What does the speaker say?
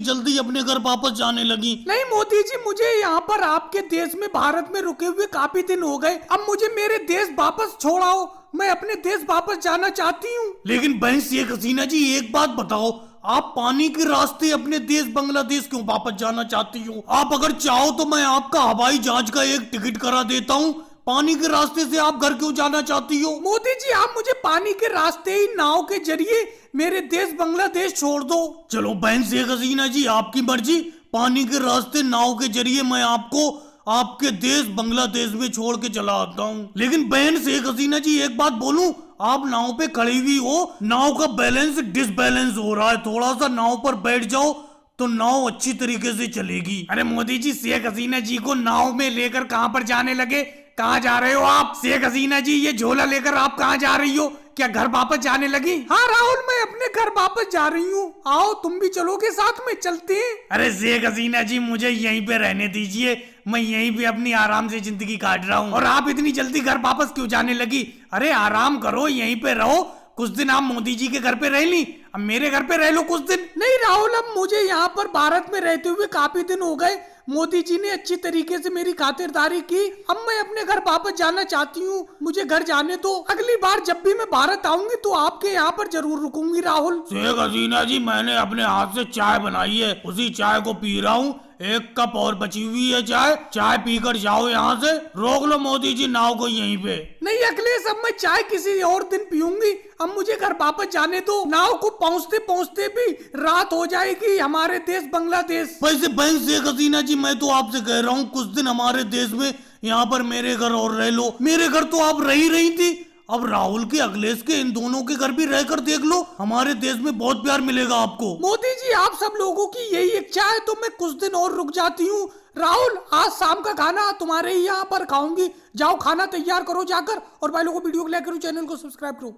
जल्दी अपने घर वापस जाने लगी। नहीं मोदी जी, मुझे यहाँ पर आपके देश में भारत में रुके हुए काफी दिन हो गए। अब मुझे मेरे देश वापस छोड़ाओ, मैं अपने देश वापस जाना चाहती हूँ। लेकिन बहन शेख हसीना जी, एक बात बताओ, आप पानी के रास्ते अपने देश बांग्लादेश क्यों वापस जाना चाहती हो? आप अगर चाहो तो मैं आपका हवाई जहाज का एक टिकट करा देता हूँ। पानी के रास्ते से आप घर क्यों जाना चाहती हो? मोदी जी, आप मुझे पानी के रास्ते ही नाव के जरिए मेरे देश बांग्लादेश छोड़ दो। चलो बहन शेख हसीना जी, आपकी मर्जी। पानी के रास्ते नाव के जरिए मैं आपको आपके देश बांग्लादेश में छोड़ के चला आता हूँ। लेकिन बहन शेख हसीना जी, एक बात बोलूं, आप नाव पे खड़ी हुई हो, नाव का बैलेंस डिसबैलेंस हो रहा है। थोड़ा सा नाव पर बैठ जाओ तो नाव अच्छी तरीके से चलेगी। अरे मोदी जी, शेख हसीना जी को नाव में लेकर कहाँ पर जाने लगे? कहाँ जा रहे हो आप? शेख हसीना जी, ये झोला लेकर आप कहाँ जा रही हो? क्या घर वापस जाने लगी? हाँ राहुल, मैं अपने घर वापस जा रही हूँ। आओ तुम भी चलोगे साथ में, चलते हैं। अरे शेख हसीना जी, मुझे यहीं पे रहने दीजिए, मैं यहीं पे अपनी आराम से जिंदगी काट रहा हूँ। और आप इतनी जल्दी घर वापस क्यों जाने लगी? अरे आराम करो, यहीं पे रहो। कुछ दिन आप मोदी जी के घर पे रह ली, अब मेरे घर पे रह लो कुछ दिन। नहीं राहुल, अब मुझे यहाँ पर भारत में रहते हुए काफी दिन हो गए। मोदी जी ने अच्छी तरीके से मेरी खातिरदारी की। अब मैं अपने घर वापस जाना चाहती हूँ, मुझे घर जाने दो। अगली बार जब भी मैं भारत आऊंगी तो आपके यहाँ पर जरूर रुकूंगी राहुल। शेख हसीना जी, मैंने अपने हाथ से चाय बनाई है, उसी चाय को पी रहा हूँ। एक कप और बची हुई है चाय, चाय पीकर जाओ यहाँ से। रोक लो मोदी जी नाव को यहीं पे। नहीं अखिलेश, अब मैं चाय किसी और दिन पीऊंगी। अब मुझे घर वापस जाने दो। नाव को पहुँचते पहुँचते भी रात हो जाएगी हमारे देश बांग्लादेश। वैसे बहन शेख हसीना जी, मैं तो आपसे कह रहा हूँ कुछ दिन हमारे देश में यहाँ पर मेरे घर और रह लो। मेरे घर तो आप रह ही रही थी, अब राहुल के अखिलेश के इन दोनों के घर भी रहकर देख लो, हमारे देश में बहुत प्यार मिलेगा आपको। मोदी जी, आप सब लोगों की यही इच्छा है तो मैं कुछ दिन और रुक जाती हूँ। राहुल, आज शाम का खाना तुम्हारे ही यहाँ पर खाऊंगी। जाओ खाना तैयार करो जाकर, और भाई लोगों को वीडियो को लाइक करो, चैनल को सब्सक्राइब करो।